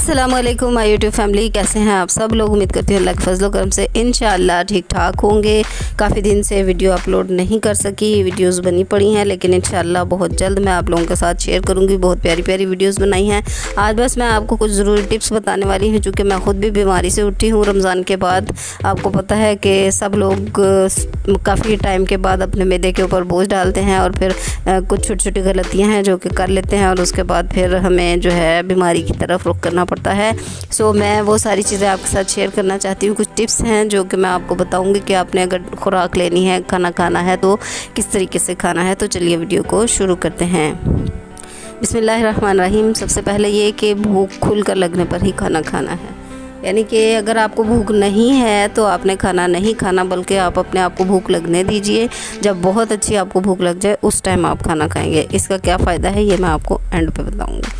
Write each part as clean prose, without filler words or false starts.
अस्सलामुअलैकुम my YouTube family, कैसे हैं आप सब लोग। उम्मीद करती हूँ अल्लाह के फजल करम से इंशाअल्लाह ठीक ठाक होंगे। काफ़ी दिन से वीडियो अपलोड नहीं कर सकी, वीडियोस बनी पड़ी हैं, लेकिन इंशाअल्लाह बहुत जल्द मैं आप लोगों के साथ शेयर करूँगी। बहुत प्यारी प्यारी वीडियोस बनाई हैं। आज बस मैं आपको कुछ ज़रूरी टिप्स बताने वाली हूँ, चूँकि मैं ख़ुद भी बीमारी से उठी हूँ रमज़ान के बाद। आपको पता है कि सब लोग काफ़ी टाइम के बाद अपने मैदे के ऊपर बोझ डालते हैं और फिर कुछ छोटी छोटी गलतियाँ हैं जो कि कर लेते हैं और उसके बाद फिर हमें जो है बीमारी की तरफ रुख करना पड़ता है। सो मैं वो सारी चीज़ें आपके साथ शेयर करना चाहती हूँ। कुछ टिप्स हैं जो कि मैं आपको बताऊँगी कि आपने अगर खुराक लेनी है, खाना खाना है तो किस तरीके से खाना है। तो चलिए वीडियो को शुरू करते हैं। बिस्मिल्लाहिर्रहमानिर्रहीम। सबसे पहले ये कि भूख खुल कर लगने पर ही खाना खाना है, यानी कि अगर आपको भूख नहीं है तो आपने खाना नहीं खाना, बल्कि आप अपने आप को भूख लगने दीजिए। जब बहुत अच्छी आपको भूख लग जाए उस टाइम आप खाना खाएंगे। इसका क्या फ़ायदा है ये मैं आपको एंड पे बताऊंगी।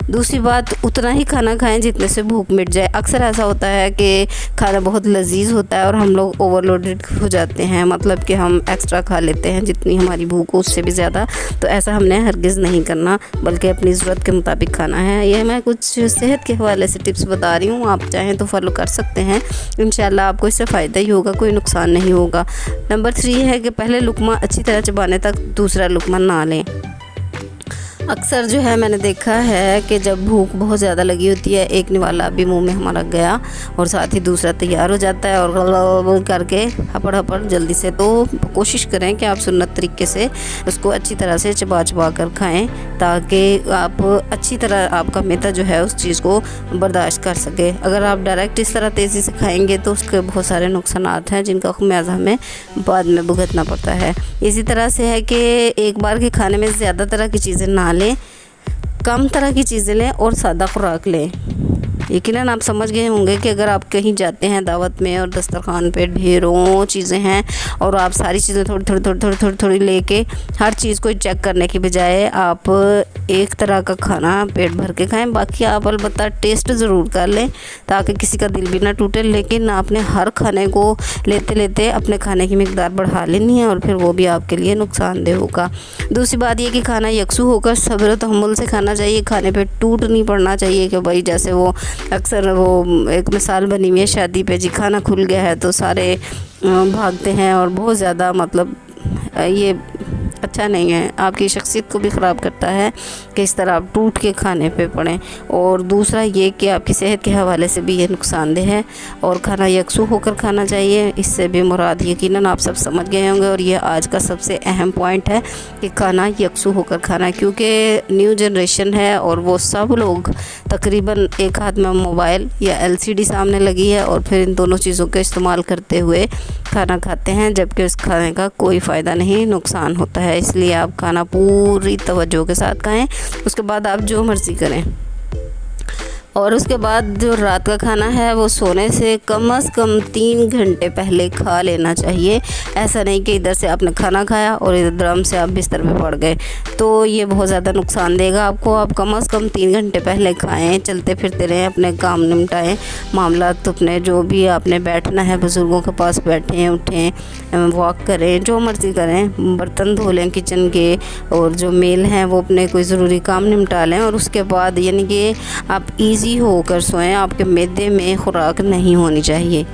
दूसरी बात, उतना ही खाना खाएं जितने से भूख मिट जाए। अक्सर ऐसा होता है कि खाना बहुत लजीज होता है और हम लोग ओवरलोडेड हो जाते हैं, मतलब कि हम एक्स्ट्रा खा लेते हैं जितनी हमारी भूख हो उससे भी ज़्यादा। तो ऐसा हमने हरगिज़ नहीं करना, बल्कि अपनी ज़रूरत के मुताबिक खाना है। ये मैं कुछ सेहत के हवाले से टिप्स बता रही हूँ, आप चाहें तो फॉलो कर सकते हैं। इंशाल्लाह आपको इससे फ़ायदा ही होगा, कोई नुकसान नहीं होगा। नंबर 3 है कि पहले लुकमा अच्छी तरह चबाने तक दूसरा लुकमा ना लें। अक्सर जो है मैंने देखा है कि जब भूख बहुत ज़्यादा लगी होती है, एक निवाला भी मुंह में हमारा गया और साथ ही दूसरा तैयार हो जाता है और करके हपड़ जल्दी से। तो कोशिश करें कि आप सुन्नत तरीके से उसको अच्छी तरह से चबा कर खाएं, ताकि आप अच्छी तरह आपका मैदा जो है उस चीज़ को बर्दाश्त कर सके। अगर आप डायरेक्ट इस तरह तेज़ी से खाएँगे तो उसके बहुत सारे नुकसान हैं जिनका खमियाजा हमें बाद में भुगतना पड़ता है। इसी तरह से है कि एक बार के खाने में ज़्यादा तरह की चीज़ें ना लें, कम तरह की चीज़ें लें और सादा खुराक लें। यकीनन आप समझ गए होंगे कि अगर आप कहीं जाते हैं दावत में और दस्तरखान पे ढेरों चीज़ें हैं और आप सारी चीज़ें थोड़ी लेके हर चीज़ को चेक करने की बजाय आप एक तरह का खाना पेट भर के खाएं। बाकी आप अलबत्ता टेस्ट ज़रूर कर लें ताकि किसी का दिल भी ना टूटे, लेकिन आपने हर खाने को लेते लेते अपने खाने की मिकदार बढ़ा लेनी है और फिर वो भी आपके लिए नुकसानदेह होगा। दूसरी बात ये कि खाना यकसू होकर सब्र और तहम्मुल से खाना चाहिए। खाने पे टूट नहीं पड़ना चाहिए कि भाई जैसे वो अक्सर वो एक मिसाल बनी हुई है शादी पे, जी खाना खुल गया है तो सारे भागते हैं और बहुत ज़्यादा, मतलब ये अच्छा नहीं है, आपकी शख्सियत को भी ख़राब करता है कि इस तरह आप टूट के खाने पे पड़ें। और दूसरा ये कि आपकी सेहत के हवाले से भी ये नुकसानदेह है और खाना यकसू होकर खाना चाहिए। इससे भी मुराद यकीनन आप सब समझ गए होंगे और ये आज का सबसे अहम पॉइंट है कि खाना यकसू होकर खाना, क्योंकि न्यू जनरेशन है और वो सब लोग तकरीबन एक हाथ में मोबाइल या LCD सामने लगी है और फिर इन दोनों चीज़ों का इस्तेमाल करते हुए खाना खाते हैं, जबकि उस खाने का कोई फ़ायदा नहीं, नुकसान होता है। इसलिए आप खाना पूरी तवज्जो के साथ खाएं, उसके बाद आप जो मर्ज़ी करें। और उसके बाद जो रात का खाना है वो सोने से कम से कम 3 घंटे पहले खा लेना चाहिए। ऐसा नहीं कि इधर से आपने खाना खाया और इधर से आप बिस्तर पे पड़ गए, तो ये बहुत ज़्यादा नुकसान देगा आपको। आप कम से कम 3 घंटे पहले खाएं, चलते फिरते रहें, अपने काम निपटाएं, मामला तो अपने जो भी आपने बैठना है बुज़ुर्गों के पास बैठें, उठें, वॉक करें, जो मर्ज़ी करें, बर्तन धो लें किचन के, और जो मेल हैं वो अपने कोई ज़रूरी काम निपटा लें। और उसके बाद यानी कि आप ईज़ी होकर सोएं, आपके मैदे में खुराक नहीं होनी चाहिए।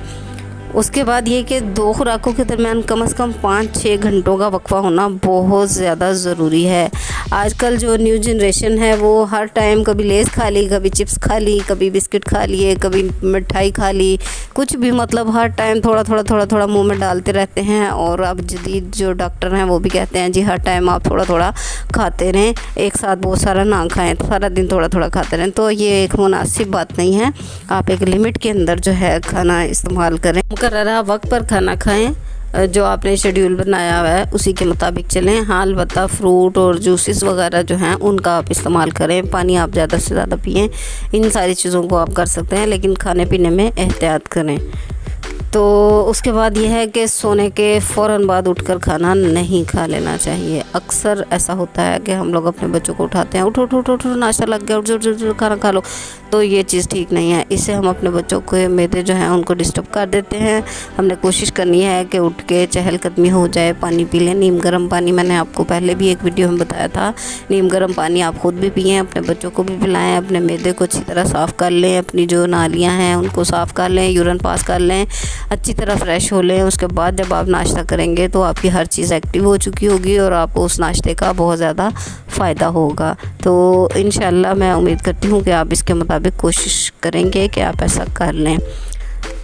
उसके बाद ये कि 2 खुराकों के दरमियान कम से कम 5-6 घंटों का वक्फा होना बहुत ज़्यादा ज़रूरी है। आजकल जो न्यू जनरेशन है वो हर टाइम कभी लेस खा ली, कभी चिप्स खा ली, कभी बिस्किट खा लिए, कभी मिठाई खा ली, कुछ भी, मतलब हर टाइम थोड़ा मुंह में डालते रहते हैं। और अब जदीद जो डॉक्टर हैं वो भी कहते हैं जी हर टाइम आप थोड़ा खाते रहें, एक साथ बहुत सारा ना खाएं, तो सारा दिन थोड़ा खाते रहें। तो ये एक मुनासिब बात नहीं है। आप एक लिमिट के अंदर जो है खाना इस्तेमाल करें, मुकर्ररा वक्त पर खाना खाएं, जो आपने शेड्यूल बनाया हुआ है उसी के मुताबिक चलें। हाँ, अलबत्ता फ्रूट और जूसेस वगैरह जो हैं उनका आप इस्तेमाल करें, पानी आप ज़्यादा से ज़्यादा पिएं। इन सारी चीज़ों को आप कर सकते हैं, लेकिन खाने पीने में एहतियात करें। तो उसके बाद यह है कि सोने के फ़ौरन बाद उठकर खाना नहीं खा लेना चाहिए। अक्सर ऐसा होता है कि हम लोग अपने बच्चों को उठाते हैं, उठो नाश्ता लग गया, उठ खाना खा लो। तो ये चीज़ ठीक नहीं है। इससे हम अपने बच्चों के मैदे जो हैं उनको डिस्टर्ब कर देते हैं। हमने कोशिश करनी है कि उठ के चहलकदमी हो जाए, पानी पी लें। नीम गर्म पानी मैंने आपको पहले भी एक वीडियो में बताया था। नीम गर्म पानी आप ख़ुद भी पिएँ, अपने बच्चों को भी पिलाएँ। अपने मैदे को अच्छी तरह साफ़ कर लें, अपनी जो नालियाँ हैं उनको साफ़ कर लें, यूरिन पास कर लें, अच्छी तरह फ्रेश हो लें। उसके बाद जब आप नाश्ता करेंगे तो आपकी हर चीज़ एक्टिव हो चुकी होगी और आपको उस नाश्ते का बहुत ज़्यादा फ़ायदा होगा। तो इंशाल्लाह मैं उम्मीद करती हूँ कि आप इसके मुताबिक कोशिश करेंगे कि आप ऐसा कर लें।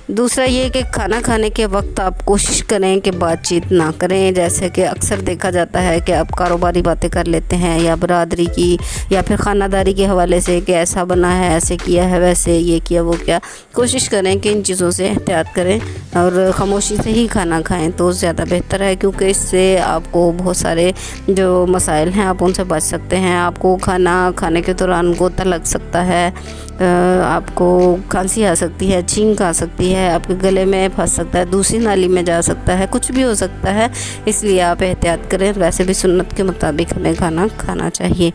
दूसरा ये कि खाना खाने के वक्त आप कोशिश करें कि बातचीत ना करें। जैसे कि अक्सर देखा जाता है कि आप कारोबारी बातें कर लेते हैं या बरादरी की या फिर ख़ानादारी के हवाले से कि ऐसा बना है, ऐसे किया है, वैसे ये किया, वो किया। कोशिश करें कि इन चीज़ों से एहतियात करें और ख़ामोशी से ही खाना खाएं तो ज़्यादा बेहतर है, क्योंकि इससे आपको बहुत सारे जो मसाइल हैं आप उनसे बच सकते हैं। आपको खाना खाने के दौरान गोता लग सकता है, आपको खांसी आ सकती है, छींक आ सकती है, आपके गले में फंस सकता है, दूसरी नाली में जा सकता है, कुछ भी हो सकता है। इसलिए आप एहतियात करें। वैसे भी सुन्नत के मुताबिक हमें खाना खाना चाहिए।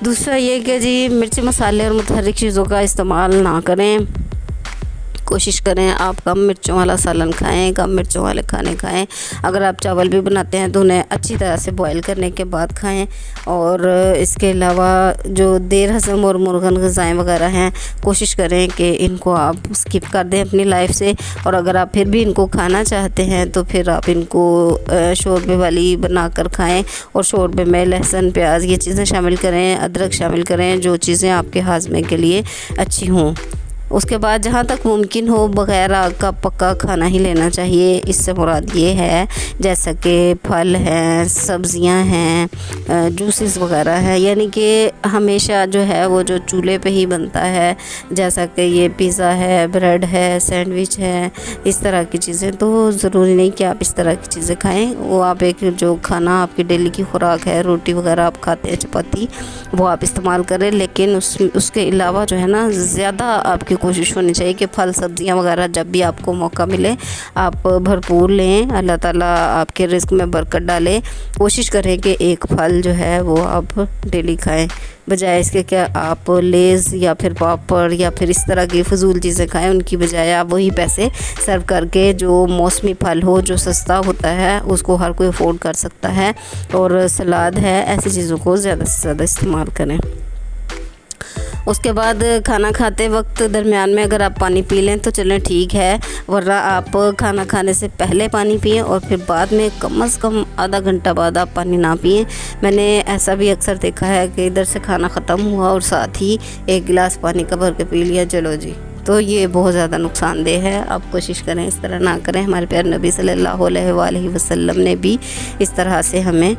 दूसरा ये कि जी मिर्च मसाले और मुतहर्रिक चीज़ों का इस्तेमाल ना करें। कोशिश करें आप कम मिर्चों वाला सालन खाएं, कम मिर्चों वाले खाने खाएं। अगर आप चावल भी बनाते हैं तो उन्हें अच्छी तरह से बॉईल करने के बाद खाएं। और इसके अलावा जो देर हज़म और मुर्गन ग़िज़ाएँ वगैरह हैं, कोशिश करें कि इनको आप स्किप कर दें अपनी लाइफ से। और अगर आप फिर भी इनको खाना चाहते हैं तो फिर आप इनको शोरबे वाली बना कर खाएँ। और शोरबे में लहसुन, प्याज ये चीज़ें शामिल करें, अदरक शामिल करें, जो चीज़ें आपके हाज़मे के लिए अच्छी हों। उसके बाद जहाँ तक मुमकिन हो बग़ैर आग का पक्का खाना ही लेना चाहिए। इससे मुराद ये है जैसा कि फल हैं, सब्ज़ियाँ हैं, जूसेस वगैरह हैं, यानी कि हमेशा जो है वो जो चूल्हे पे ही बनता है, जैसा कि ये पिज़्ज़ा है, ब्रेड है, सैंडविच है, इस तरह की चीज़ें। तो ज़रूरी नहीं कि आप इस तरह की चीज़ें खाएं। वो आप एक जो खाना आपकी डेली की खुराक है, रोटी वगैरह आप खाते हैं, चपाती, वो आप इस्तेमाल करें। लेकिन उसके अलावा जो है ना, ज़्यादा आपकी कोशिश होनी चाहिए कि फल सब्ज़ियाँ वगैरह जब भी आपको मौका मिले आप भरपूर लें। अल्लाह ताला आपके रिज़्क़ में बरकत डाले। कोशिश करें कि एक फल जो है वो आप डेली खाएं, बजाय इसके कि आप लेज़ या फिर पापड़ या फिर इस तरह की फ़जूल चीज़ें खाएं। उनकी बजाय आप वही पैसे सर्व करके जो मौसमी फल हो, जो सस्ता होता है, उसको हर कोई अफोर्ड कर सकता है, और सलाद है, ऐसी चीज़ों को ज़्यादा से ज़्यादा इस्तेमाल करें। उसके बाद खाना खाते वक्त दरमियान में अगर आप पानी पी लें तो चलें, ठीक है, वरना आप खाना खाने से पहले पानी पिएं और फिर बाद में कम से कम आधा घंटा बाद आप पानी ना पिएं। मैंने ऐसा भी अक्सर देखा है कि इधर से खाना ख़त्म हुआ और साथ ही एक गिलास पानी का भर के पी लिया, चलो जी, तो ये बहुत ज़्यादा नुकसानदेह है। आप कोशिश करें इस तरह ना करें। हमारे प्यारे नबी सल्लल्लाहु अलैहि वसल्लम ने भी इस तरह से हमें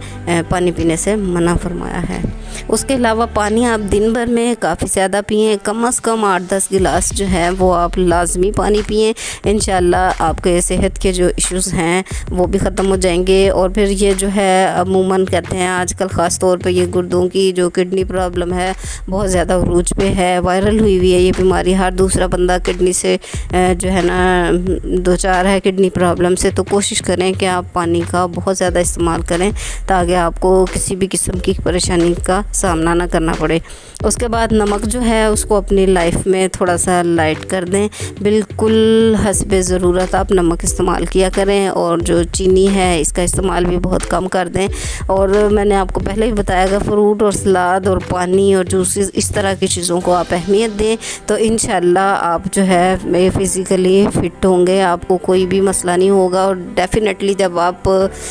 पानी पीने से मना फरमाया है। उसके अलावा पानी आप दिन भर में काफ़ी ज़्यादा पिएं, कम से कम 8-10 गिलास जो है वो आप लाजमी पानी पिएं। इंशाल्लाह आपके सेहत के जो इश्यूज़ हैं वो भी ख़त्म हो जाएंगे। और फिर ये जो है अमूमन कहते हैं आजकल ख़ास तौर पे ये गुर्दों की जो किडनी प्रॉब्लम है बहुत ज़्यादा अरूज पे है, वायरल हुई हुई है ये बीमारी। हर दूसरा बंदा किडनी से जो है ना दो चार है किडनी प्रॉब्लम से। तो कोशिश करें कि आप पानी का बहुत ज़्यादा इस्तेमाल करें ताकि आपको किसी भी किस्म की परेशानी का सामना ना करना पड़े। उसके बाद नमक जो है उसको अपनी लाइफ में थोड़ा सा लाइट कर दें। बिल्कुल हस्बे ज़रूरत आप नमक इस्तेमाल किया करें। और जो चीनी है इसका इस्तेमाल भी बहुत कम कर दें। और मैंने आपको पहले भी बताया कि फ्रूट और सलाद और पानी और जूसेस इस तरह की चीज़ों को आप अहमियत दें, तो इंशाल्लाह आप जो है फ़िज़िकली फ़िट होंगे, आपको कोई भी मसला नहीं होगा। और डेफ़िनेटली जब आप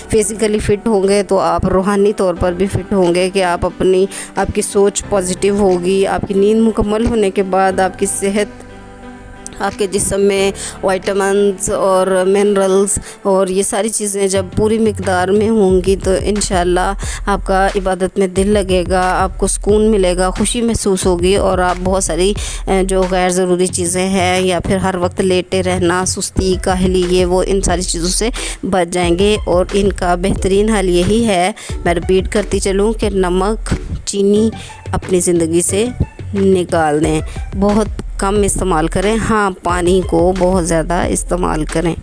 फ़िज़िकली फ़िट होंगे तो आप रूहानी तौर पर भी फ़िट होंगे कि आपकी सोच पॉजिटिव होगी। आपकी नींद मुकम्मल होने के बाद आपकी सेहत, आपके जिस्म में विटामिन्स और मिनरल्स और ये सारी चीज़ें जब पूरी मिकदार में होंगी तो इंशाल्लाह आपका इबादत में दिल लगेगा, आपको सुकून मिलेगा, खुशी महसूस होगी। और आप बहुत सारी जो गैर ज़रूरी चीज़ें हैं या फिर हर वक्त लेटे रहना, सुस्ती, काहली, ये वो, इन सारी चीज़ों से बच जाएंगे। और इनका बेहतरीन हल यही है, मैं रिपीट करती चलूँ, कि नमक, चीनी अपनी ज़िंदगी से निकाल दें, बहुत कम इस्तेमाल करें। हाँ, पानी को बहुत ज़्यादा इस्तेमाल करें,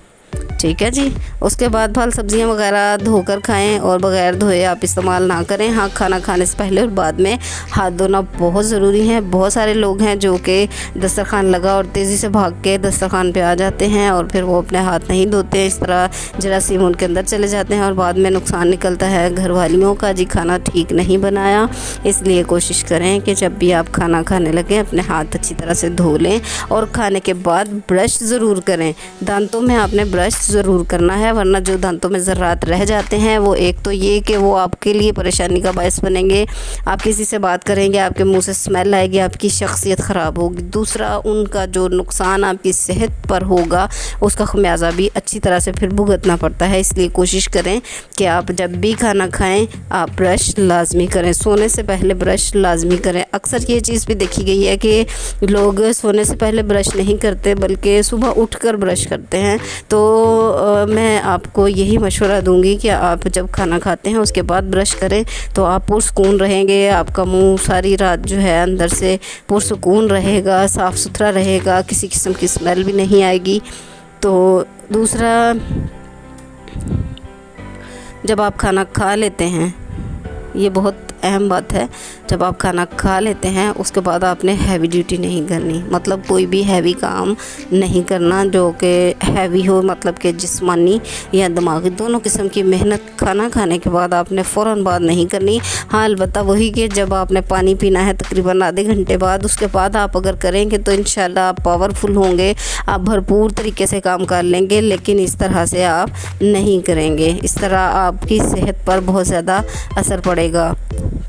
ठीक है जी। उसके बाद फल सब्जियां वगैरह धोकर खाएं और बग़ैर धोए आप इस्तेमाल ना करें। हाँ, खाना खाने से पहले और बाद में हाथ धोना बहुत ज़रूरी है। बहुत सारे लोग हैं जो कि दस्तरखान लगा और तेज़ी से भाग के दस्तरखान पे आ जाते हैं और फिर वो अपने हाथ नहीं धोते। इस तरह जरासीम उनके अंदर चले जाते हैं और बाद में नुकसान निकलता है घर वालियों का। जी, खाना ठीक नहीं बनाया। इसलिए कोशिश करें कि जब भी आप खाना खाने लगें अपने हाथ अच्छी तरह से धो लें और खाने के बाद ब्रश ज़रूर करें। दांतों में आपने ब्रश ज़रूर करना है, वरना जो दांतों में ज़र्रात रह जाते हैं वो एक तो ये कि वो आपके लिए परेशानी का बायस बनेंगे। आप किसी से बात करेंगे, आपके मुंह से स्मेल आएगी, आपकी शख्सियत ख़राब होगी। दूसरा, उनका जो नुकसान आपकी सेहत पर होगा उसका खमियाजा भी अच्छी तरह से फिर भुगतना पड़ता है। इसलिए कोशिश करें कि आप जब भी खाना खाएं आप ब्रश लाजमी करें। सोने से पहले ब्रश लाजमी करें। अक्सर ये चीज़ भी देखी गई है कि लोग सोने से पहले ब्रश नहीं करते बल्कि सुबह उठकर ब्रश करते हैं। तो मैं आपको यही मशवरा दूंगी कि आप जब खाना खाते हैं उसके बाद ब्रश करें तो आप पुरसुकून रहेंगे। आपका मुंह सारी रात जो है अंदर से पुरसुकून रहेगा, साफ़ सुथरा रहेगा, किसी किस्म की स्मेल भी नहीं आएगी। तो दूसरा, जब आप खाना खा लेते हैं, ये बहुत अहम बात है, जब आप खाना खा लेते हैं उसके बाद आपने हैवी ड्यूटी नहीं करनी। मतलब कोई भी हैवी काम नहीं करना जो कि हैवी हो, मतलब कि जिस्मानी या दिमागी दोनों किस्म की मेहनत खाना खाने के बाद आपने फ़ौरन बाद नहीं करनी। हाँ, अलबत्ता वही कि जब आपने पानी पीना है तकरीबन आधे घंटे बाद, उसके बाद आप अगर करेंगे तो इंशाल्लाह आप पावरफुल होंगे, आप भरपूर तरीके से काम कर लेंगे। लेकिन इस तरह से आप नहीं करेंगे, इस तरह आपकी सेहत पर बहुत ज़्यादा असर पड़ेगा।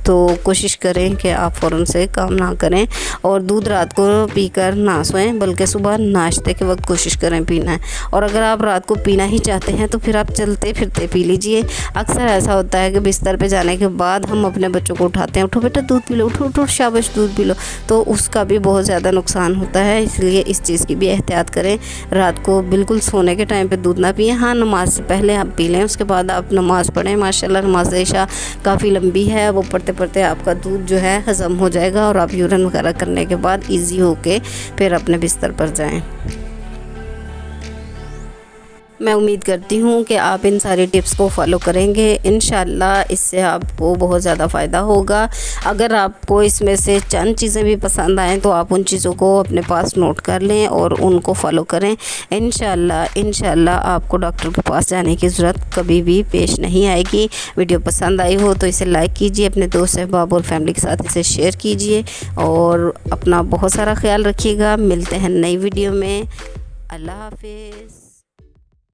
तो कोशिश करें कि आप फ़ौरन से काम ना करें और दूध रात को पीकर ना सोएं, बल्कि सुबह नाश्ते के वक्त कोशिश करें पीना है। और अगर आप रात को पीना ही चाहते हैं तो फिर आप चलते फिरते पी लीजिए। अक्सर ऐसा होता है कि बिस्तर पे जाने के बाद हम अपने बच्चों को उठाते हैं, उठो बेटा दूध पी लो, उठो उठो शाबाश दूध पी लो, तो उसका भी बहुत ज़्यादा नुकसान होता है। इसलिए इस चीज़ की भी एहतियात करें। रात को बिल्कुल सोने के टाइम पर दूध ना पिए। हाँ, नमाज से पहले आप पी लें, उसके बाद आप नमाज़ पढ़ें। माशाल्लाह नमाज इशा काफ़ी लंबी है, वो पढ़ते पढ़ते आपका दूध जो है हज़म हो जाएगा और आप यूरिन वगैरह करने के बाद इजी होके फिर अपने बिस्तर पर जाएं। मैं उम्मीद करती हूँ कि आप इन सारी टिप्स को फॉलो करेंगे। इंशाल्लाह इससे आपको बहुत ज़्यादा फ़ायदा होगा। अगर आपको इसमें से चंद चीज़ें भी पसंद आएँ तो आप उन चीज़ों को अपने पास नोट कर लें और उनको फॉलो करें। इंशाल्लाह आपको डॉक्टर के पास जाने की ज़रूरत कभी भी पेश नहीं आएगी। वीडियो पसंद आई हो तो इसे लाइक कीजिए, अपने दोस्त अहबाब और फैमिली के साथ इसे शेयर कीजिए और अपना बहुत सारा ख्याल रखिएगा। मिलते हैं नई वीडियो में। अल्लाह हाफिज़।